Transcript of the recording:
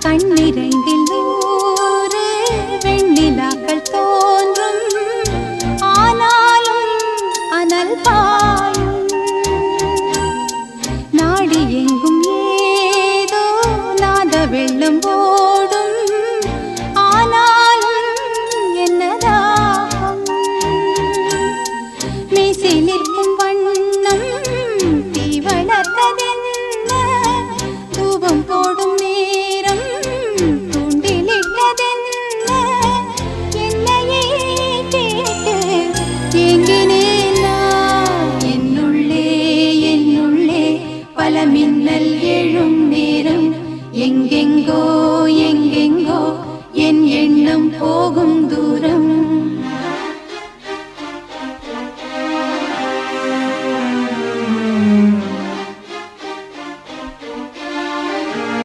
கண்ணிரண்டில் நூறு வெண்ணிலாக்கள் தோன்றும், ஆனாலும் அனல் பாயும். நாடி எங்கும் ஏதோ நாத வெள்ளம் ஓடும், ஆனாலும் என்னதாகும். மீசை நிற்கும் வண்ணம் தீ வளர்த்ததென்ன, தூபம் போடும் நேரம் தூண்டிலிட்டதென்ன. என்னையே கேட்டு ஏங்கினேன் நான். என்னுள்ளே பல மின்னல் எழும் நேரம் எங்கெங்க